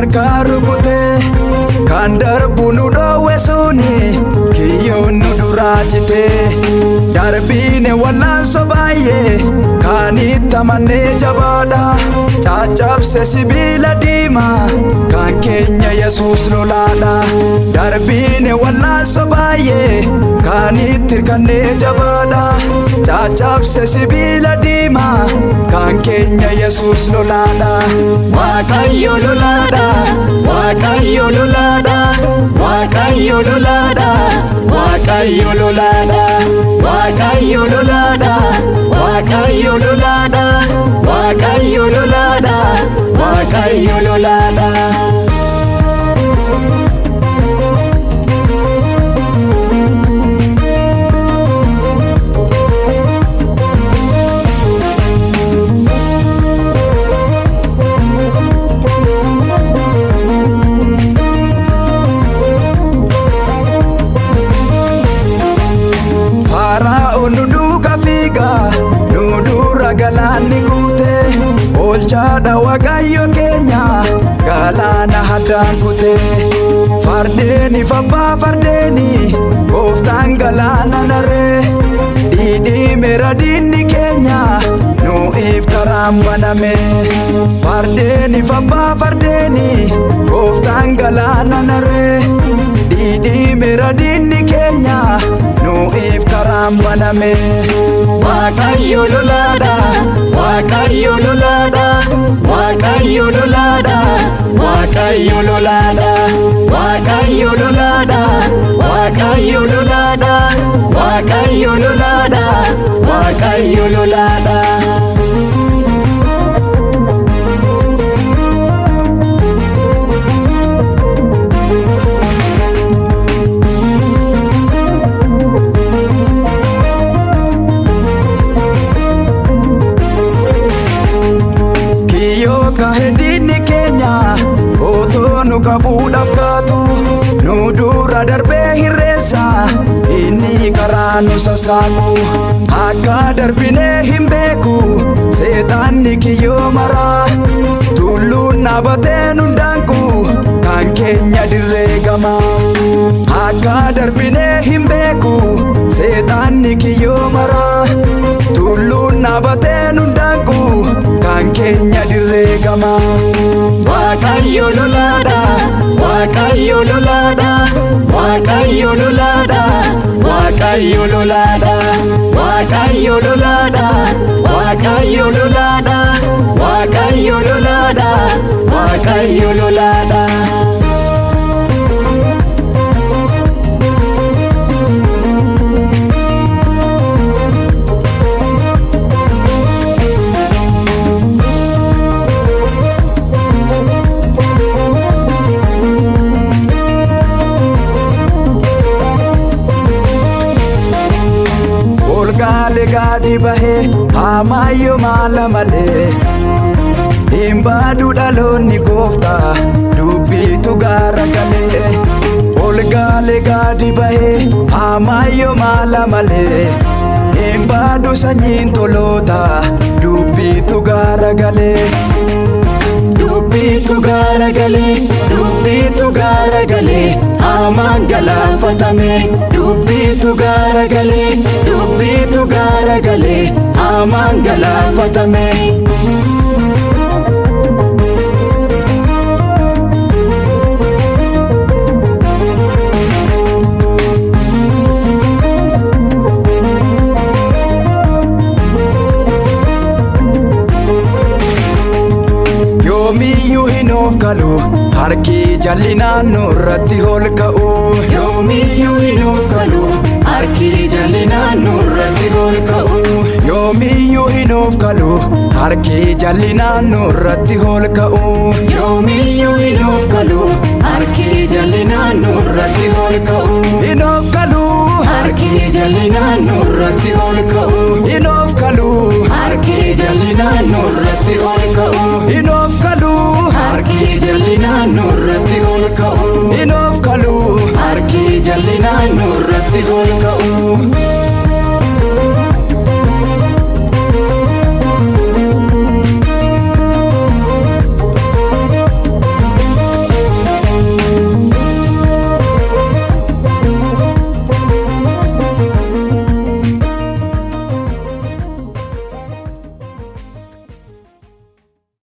gargaaru kutee kan darbu nu dhoowwe suni kiyyoon nu duraa citee darbiine wal'aansoo baay'ee kan itti amannee jabaadha caccabse sibiila diimaa kan keenya Yesuus lolaadha darbiine wal'aansoo baay'ee kan itti hirkannee jabaadha caccabse sibiila diimaa kan keenya Yesuus lolaadha. Waaqayyo lolaadha Waaqayyo lolaadha Waaqayyo lolaadha Waaqayyo lolaadha Waaqayyo lolaadha Waaqayyo lolaadha Waaqayyo lolaadha Waaqayyo lolaadha. Nu duuka fiiga nu dura galaanni guute oolchaadha Waaqayyo keenya galaana haddaan kute fardeeni fabbaa fardeeni gooftaan galaana naree dhidhiimeera diinni keenya nuuf karaan baname fardeeni fabbaa fardeeni gooftaan galaana naree dhidhiimeera diinni keenya nuuf karaan baname. Waaqayyo lolaadha Waaqayyo lolaadha Waaqayyo lolaadha Waaqayyo lolaadha Waaqayyo lolaadha Waaqayyo lolaadha Waaqayyo lolaadha Waaqayyo lolaadha. Kahedinni keenya otoo nu qabuudhaaf kaatu nu dura darbee hirreessa inni karaa nu sassaabu akka darbinee hin beeku seexanni kiyyoo maraa tulluun dhaabatee nu daanku kan keenya dirree gama akka darbinee hin beeku seexanni kiyyoo maraa tulluun dhaabatee nu daanku kan keenya dirree gama. Waaqayyo lolaadha Waaqayyo lolaadha Waaqayyo lolaadha Waaqayyo lolaadha Waaqayyo lolaadha Waaqayyo lolaadha Waaqayyo lolaadha Waaqayyo lolaadha. Gaale gaadi bahee haamaayyo maala malee hin baadu dhaloonni gooftaa dubbiitu gaara galee ol gaale gaadi bahee haamaayyo maala malee hin baadu sanyiin toloota dubbiitu gaara galee. Dubbiitu gaara galee dubbiitu gaara galee hamaan galaafatame dubbiitu gaara galee dubbiitu gaara galee hamaan galaafatame. Yoomiyyuu hin of galu harki jal'inaan nurratti ol ka'u. Yoomiyyuu hin of galu harki jal'inaan nurratti ol ka'u. Yoomiyyuu hin of galu harki jal'inaan nurratti ol ka'u. Yoomiyyuu hin of galu harki jal'inaan nurratti ol ka'u. Hin of galu harki jal'inaan nurratti ol ka'u. Hin of galu harki jal'inaan nurratti ol ka'u. Hin of galu harki jal'inaan nurratti ol ka'u. Hin of galu harki jal'inaan nurratti ol ka'u.